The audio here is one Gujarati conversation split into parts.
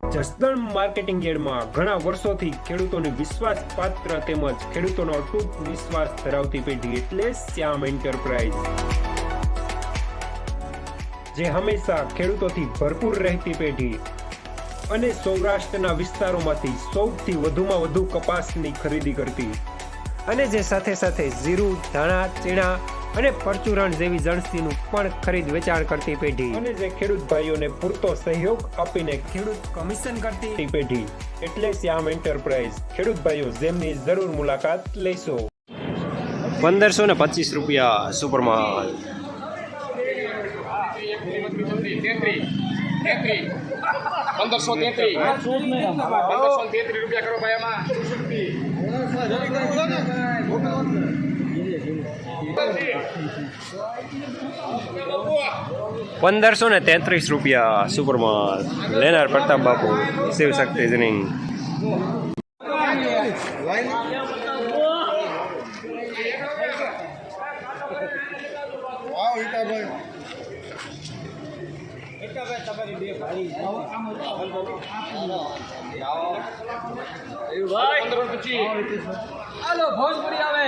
જસદણ માર્કેટિંગ યાર્ડમાં ઘણા વર્ષોથી ખેડૂતોની વિશ્વાસપાત્ર તેમજ ખેડૂતોનો અતૂટ વિશ્વાસ ધરાવતી પેઢી એટલે શ્યામ એન્ટરપ્રાઇઝ, જે હંમેશા ખેડૂતોથી ભરપૂર રહેતી પેઢી અને સૌરાષ્ટ્રના વિસ્તારોમાંથી સૌથી વધુમાં વધુ કપાસની ખરીદી કરતી અને જે સાથે સાથે જીરું, ધાણા, ચીણા અને પરચુરણ જેવી જણસીનું પણ ખરીદ વેચાણ કરતી પેઢી અને જે ખેડૂત ભાઈઓને પૂરતો સહયોગ આપીને ખેડૂત કમિશન કરતી પેઢી એટલે શ્યામ એન્ટરપ્રાઇઝ. ખેડૂત ભાઈઓ જેમની જરૂર મુલાકાત લેશો. 1525 રૂપિયા સુપરમાલ. 1533 રૂપિયા કરો ભાઈ આમાં. 1533 રૂપિયા સુપરમાલ. લેનાર પ્રતાપ બાપુ, શિવ શક્તિ જનિંગ. ભોજપુરી આવે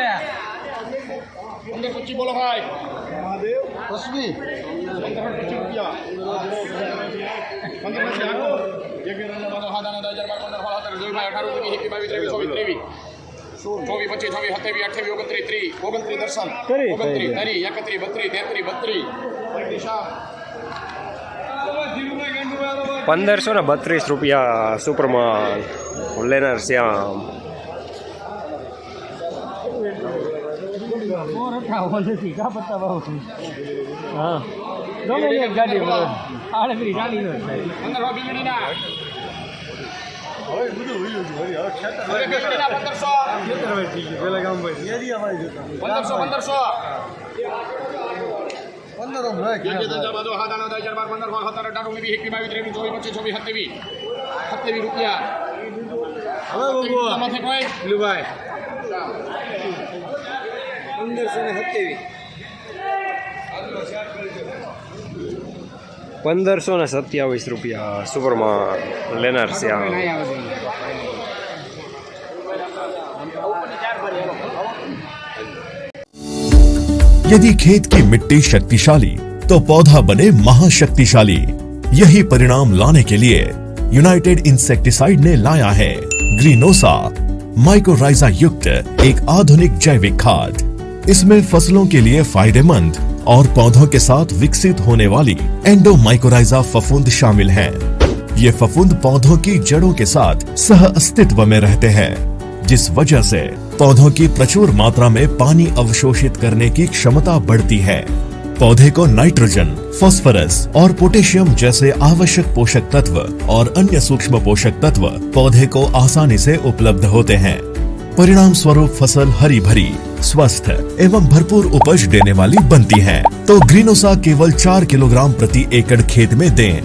1525 બોલો ભાઈ. મહાદેવ તસ્વી 1525 રૂપિયા. 1525 એક રન માં હાદાના 2012 જોઈભાઈ 18 22 23 24 25 26 27 28 29 દર્શન 29 30 31 32 33 $1532 રૂપિયા સુપરમાલ. લેનાર શ્યામ. $1527 સુપરમાલ. લેનાર શ્યામ. यदि खेत की मिट्टी शक्तिशाली तो पौधा बने महाशक्तिशाली. यही परिणाम लाने के लिए यूनाइटेड इंसेक्टिसाइड ने लाया है ग्रीनोसा माइकोराइजा युक्त एक आधुनिक जैविक खाद. इसमें फसलों के लिए फायदेमंद और पौधों के साथ विकसित होने वाली एंडोमाइकोराइजा फफूंद शामिल हैं. ये फफूंद पौधों की जड़ों के साथ सह अस्तित्व में रहते हैं, जिस वजह से पौधों की प्रचुर मात्रा में पानी अवशोषित करने की क्षमता बढ़ती है. पौधे को नाइट्रोजन, फास्फोरस और पोटेशियम जैसे आवश्यक पोषक तत्व और अन्य सूक्ष्म पोषक तत्व पौधे को आसानी से उपलब्ध होते हैं. परिणाम स्वरूप फसल हरी भरी, स्वस्थ एवं भरपूर उपज देने वाली बनती है. तो ग्रीनोसा केवल 4 किलोग्राम प्रति एकड़ खेत में दें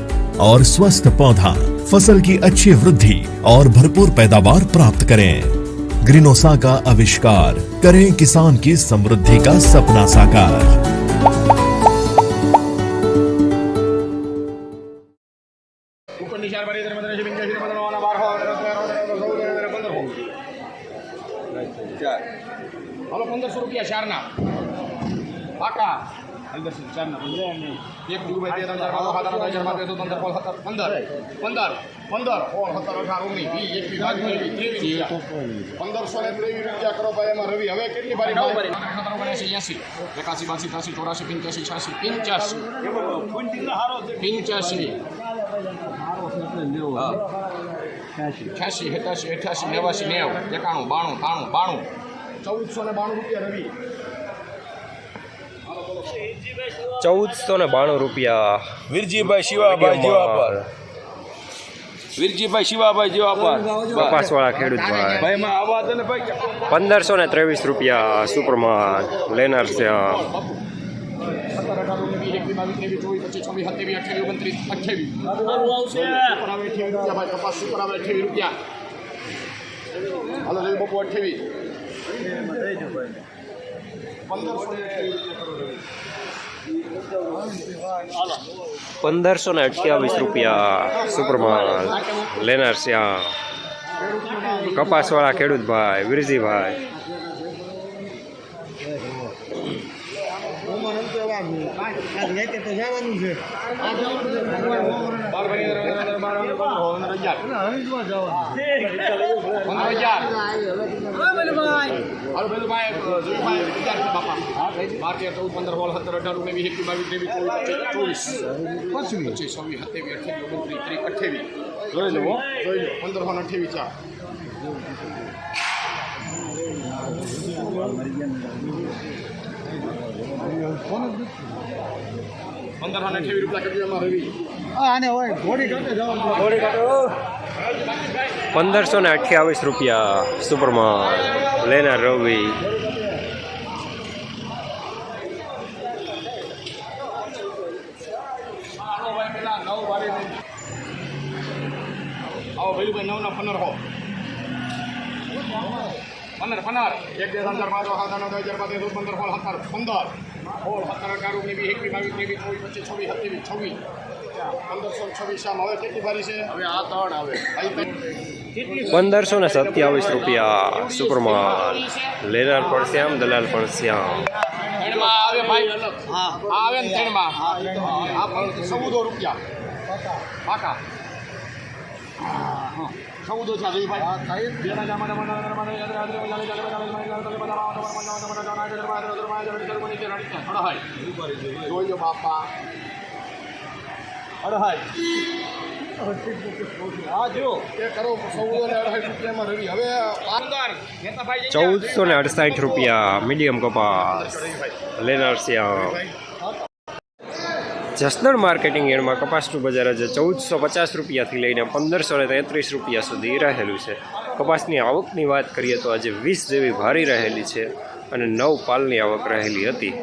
और स्वस्थ पौधा, फसल की अच्छी वृद्धि और भरपूर पैदावार प्राप्त करें. ग्रीनोसा का आविष्कार करें किसान की समृद्धि का सपना साकार. હાલો 1500 રૂપિયા ચારના પાકા 1500 ચારના એક દુબઈ 2000 હાલો હાદાનો 2000 માં 15 15 15 15 17 18 19 20 21 1523 રૂપિયા કરો ભાઈ. એમાં રવિ હવે કેટલી બારી 80 81 82 83 84 85 88 89 1492 રૂપિયા રવિ. 1492 રૂપિયા. વીરજીભાઈ શિવાભાઈ જીવાપર. વીરજીભાઈ શિવાભાઈ જીવાપર. કપાસવાળા ખેડૂત ભાઈ. ભાઈ માં આવા તો ને ભાઈ. 1523 રૂપિયા સુપરમાલ. લેનાર શ્યામ. 1500 ₹1528 સુપરમાલ લેનાર શ્યામ કપાસવાળા ખેડૂતભાઈ વિરજીભાઈ. જોઈ લો 1528 રૂપિયા કેટલી રવિ 1528 સુપરમાલ લેનાર રવિ. આવો ભાઈ 9 ના 15 એક 2 3 4 5 6 7 8 9 10 11 12 13 14 15 16 17 18 19 20 21 22 23 24 25 26 1526 શામ હવે કેટલી બારી છે હવે આ ત્રણ આવે ₹1527 સુપરમાલ લેનાર પણ શ્યામ દલાલ પણ શ્યામ. ત્રણમાં આવે ભાઈ અલગ હા આવે ને ત્રણમાં આ 14 રૂપિયા પાકા 14 છે જોઈ ભાઈ જોઈ લો બાપા અઢાઈ હા જો એ કરો 14 રૂપિયામાં રવિ હવે ₹1468 મીડિયમ કપાસ લેનાર શ્યામ. જસદણ માર્કેટિંગ યાર્ડમાં કપાસનું બજાર આજે ₹1450 લઈને ₹1533 સુધી રહેલું છે. કપાસની આવકની વાત કરીએ તો આજે 20 જેવી ભારી રહેલી છે અને 9 પાલની આવક રહેલી હતી.